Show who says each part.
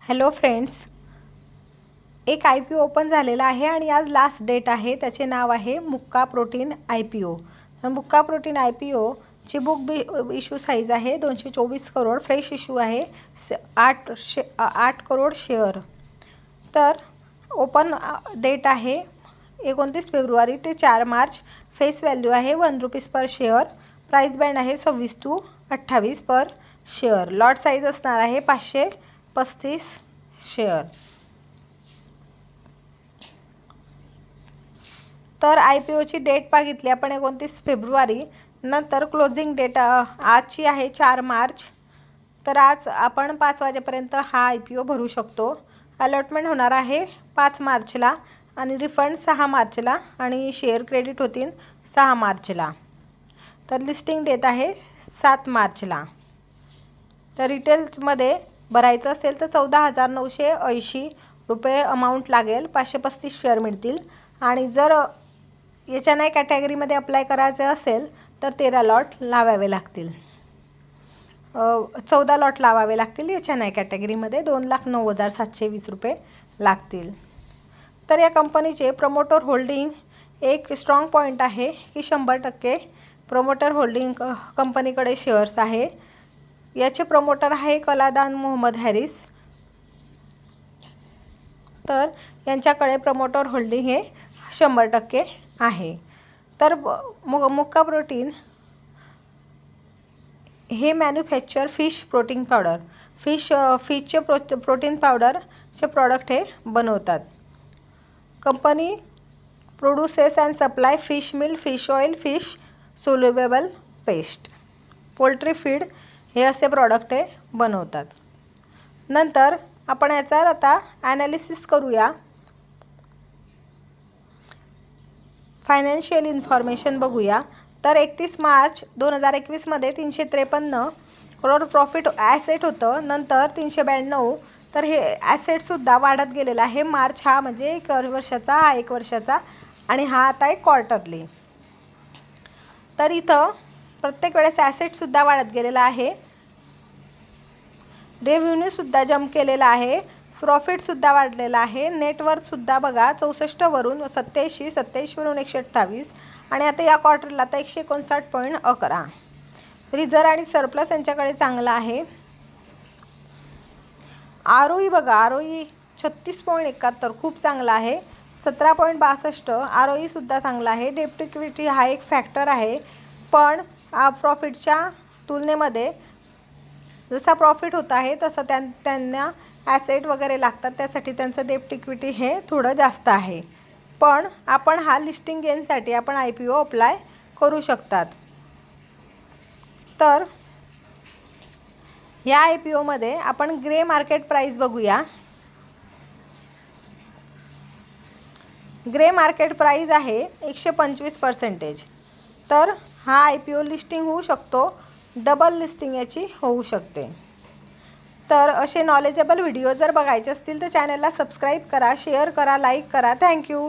Speaker 1: Hello friends, एक IPO open झालेला आहे आणि आज लास्ट डेट आहे. त्याचे नाव आहे मुक्का प्रोटीन IPO. मुक्का प्रोटीन IPO ची बुक इश्यू साईज आहे 224 करोड. फ्रेश इश्यू आहे 8 करोड शेअर. तर ओपन डेट आहे 29 फेब्रुवारी ते 4 मार्च. फेस व्हॅल्यू आहे 1 rupees per share. Price band आहे 26 to 28 per share. Lot size असणार आहे 535 शेअर. तर IPOची डेट बघितली आपण 29 फेब्रुवारी. नंतर क्लोजिंग डेट आजची आहे 4 मार्च. तर आज आपण 5 वाजेपर्यंत हा IPO भरू शकतो. अलॉटमेंट होणार आहे 5 मार्चला आणि रिफंड 6 मार्चला आणि शेअर क्रेडिट होतील 6 मार्चला. तर लिस्टिंग डेट आहे 7 मार्चला. तर रिटेलमध्ये भरायचं असेल तर 14,980 रुपये अमाऊंट लागेल. 535 शेअर मिळतील. आणि जर HNI कॅटेगरीमध्ये अप्लाय करायचं असेल तर 13 लॉट लावावे लागतील. 14 लॉट लावावे लागतील. HNI कॅटेगरीमध्ये 2,09,720 रुपये लागतील. तर या कंपनीचे प्रमोटर होल्डिंग एक स्ट्रॉंग पॉईंट आहे की 100% प्रमोटर होल्डिंग कंपनीकडे शेअर्स आहे. याचे प्रमोटर आहे कलादान मोहम्मद हॅरिस. तर यांच्याकडे प्रमोटर होल्डिंग हे 100% आहे. तर मुक्का प्रोटीन हे मॅन्युफॅक्चर फिश प्रोटीन पावडर फिशचे प्रोटीन पावडरचे प्रॉडक्ट हे बनवतात. Company produces and supply fish meal, fish oil, fish soluble paste, poultry feed हे असे प्रॉडक्ट हे बनवतात. नंतर आपण याचा आता ॲनालिसिस करूया. फायनान्शियल इन्फॉर्मेशन बघूया. तर 31 मार्च 2021 मध्ये 353 करोड प्रॉफिट ॲसेट होतं. नंतर 392. तर हे ॲसेटसुद्धा वाढत गेलेलं आहे. मार्च हा म्हणजे 1 वर्षाचा, हा 1 वर्षाचा आणि हा आता एक क्वार्टरली. तर इथं प्रत्येक वेळेस ॲसेटसुद्धा वाढत गेलेला आहे. रेव्हेन्यूसुद्धा जंप केलेला आहे. प्रॉफिटसुद्धा वाढलेला आहे. नेटवर्थसुद्धा बघा 64 वरून 87, 27 वरून 128 आणि आता या क्वार्टरला आता 159.11. रिझर्व आणि सरप्लस यांच्याकडे चांगला आहे. ROE बघा, ROE 36.71 खूप चांगला आहे. 17.62 ROE चांगला आहे. डेप्ट इक्विटी हा एक फॅक्टर आहे, पण प्रॉफिटच्या तुलनेमध्ये जसा प्रॉफिट होत आहे तसं त्यांना ॲसेट वगैरे लागतात, त्यासाठी त्यांचं डेप्ट इक्विटी हे थोडं जास्त आहे. पण आपण हा लिस्टिंग गेनसाठी आपण IPO अप्लाय करू शकतात. तर या IPOमध्ये आपण ग्रे मार्केट प्राईस बघूया. ग्रे मार्केट प्राईस आहे 125%. तर हा IPO लिस्टिंग होऊ शकतो. डबल लिस्टिंग याची होऊ शकते. तर असे नॉलेजेबल व्हिडिओ जर बघायचे असतील तर चॅनलला सबस्क्राईब करा, शेअर करा, लाईक करा. थँक्यू.